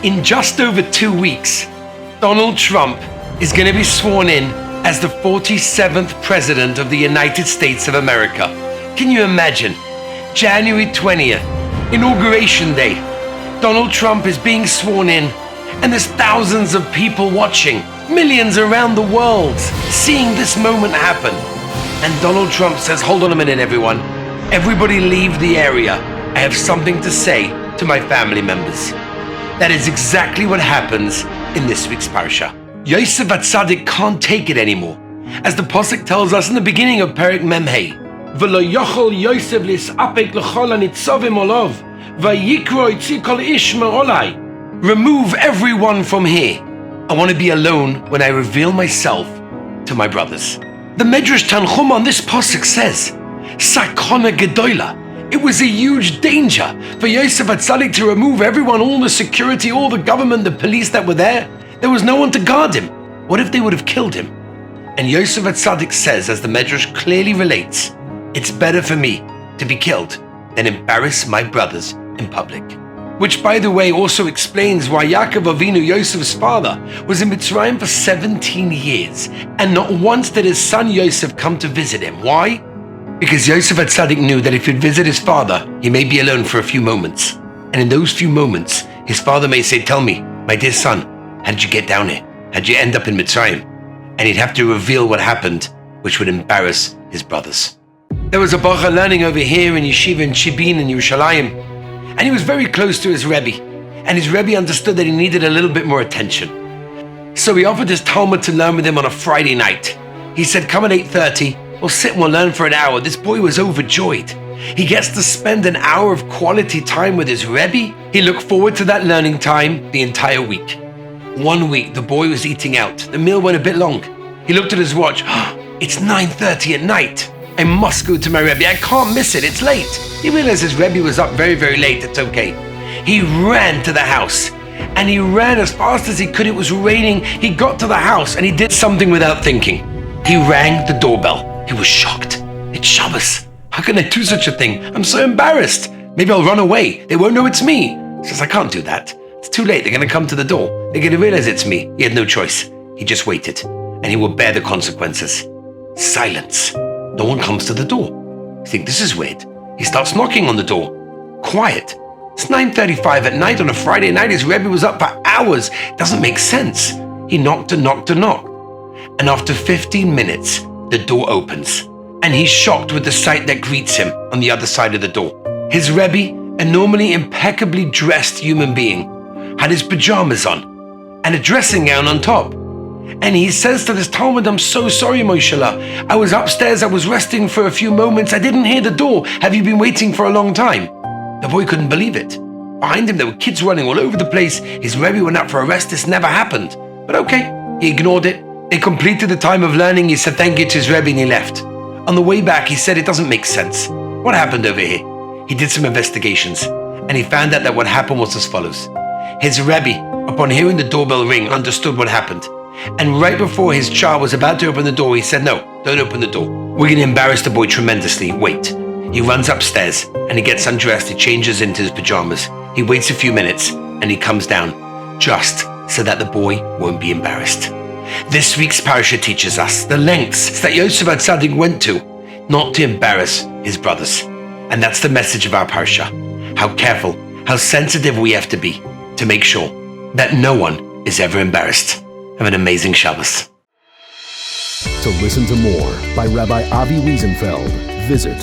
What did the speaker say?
In just over 2 weeks, Donald Trump is going to be sworn in as the 47th President of the United States of America. Can you imagine? January 20th, Inauguration Day. Donald Trump is being sworn in, and there's thousands of people watching, millions around the world, seeing this moment happen. And Donald Trump says, hold on a minute, everyone. Everybody leave the area. I have something to say to my family members. That is exactly what happens in this week's parasha. Yosef HaTzadik can't take it anymore. As the Pasuk tells us in the beginning of Perek Memhei, V'lo yochol Yosef lis'apek l'chol hanitzovim olav, vayikro itzi kol ish me'olai. Remove everyone from here. I want to be alone when I reveal myself to my brothers. The Medrash Tanchum on this Pasuk says, Sakona Gedola. It was a huge danger for Yosef HaTzadik to remove everyone, all the security, all the government, the police that were there. There was no one to guard him. What if they would have killed him? And Yosef HaTzadik says, as the Medrash clearly relates, it's better for me to be killed than embarrass my brothers in public. Which, by the way, also explains why Yaakov Avinu, Yosef's father, was in Mitzrayim for 17 years, and not once did his son Yosef come to visit him. Why? Because Yosef HaTzadik knew that if he'd visit his father, he may be alone for a few moments. And in those few moments, his father may say, tell me, my dear son, how did you get down here? How did you end up in Mitzrayim? And he'd have to reveal what happened, which would embarrass his brothers. There was a Bacha learning over here in Yeshiva in Shibin in Yerushalayim, and he was very close to his Rebbe. And his Rebbe understood that he needed a little bit more attention. So he offered his Talmud to learn with him on a Friday night. He said, come at 8:30. We'll sit and we'll learn for an hour. This boy was overjoyed. He gets to spend an hour of quality time with his Rebbe. He looked forward to that learning time the entire week. 1 week, the boy was eating out. The meal went a bit long. He looked at his watch. It's 9:30 at night. I must go to my Rebbe. I can't miss it. It's late. He realized his Rebbe was up very, very late. It's okay. He ran to the house. And he ran as fast as he could. It was raining. He got to the house and he did something without thinking. He rang the doorbell. He was shocked. It's Shabbos. How can I do such a thing? I'm so embarrassed. Maybe I'll run away. They won't know it's me. He says, I can't do that. It's too late. They're going to come to the door. They're going to realize it's me. He had no choice. He just waited. And he will bear the consequences. Silence. No one comes to the door. You think, this is weird. He starts knocking on the door. Quiet. It's 9:35 at night on a Friday night. His Rebbe was up for hours. It doesn't make sense. He knocked and knocked and knocked. And after 15 minutes, the door opens, and he's shocked with the sight that greets him on the other side of the door. His Rebbe, a normally impeccably dressed human being, had his pajamas on and a dressing gown on top. And he says to this Talmud, I'm so sorry, Moshe. I was upstairs, I was resting for a few moments, I didn't hear the door. Have you been waiting for a long time? The boy couldn't believe it. Behind him, there were kids running all over the place. His Rebbe went up for a rest. This never happened. But okay, he ignored it. They completed the time of learning. He said thank you to his Rebbe and he left. On the way back, he said it doesn't make sense. What happened over here? He did some investigations and he found out that what happened was as follows. His Rebbe, upon hearing the doorbell ring, understood what happened. And right before his child was about to open the door, he said, no, don't open the door. We're going to embarrass the boy tremendously. Wait. He runs upstairs and he gets undressed. He changes into his pajamas. He waits a few minutes and he comes down just so that the boy won't be embarrassed. This week's parasha teaches us the lengths that Yosef HaTzadik went to not to embarrass his brothers. And that's the message of our parasha. How careful, how sensitive we have to be to make sure that no one is ever embarrassed. Have an amazing Shabbos. To listen to more by Rabbi Avi Wiesenfeld, visit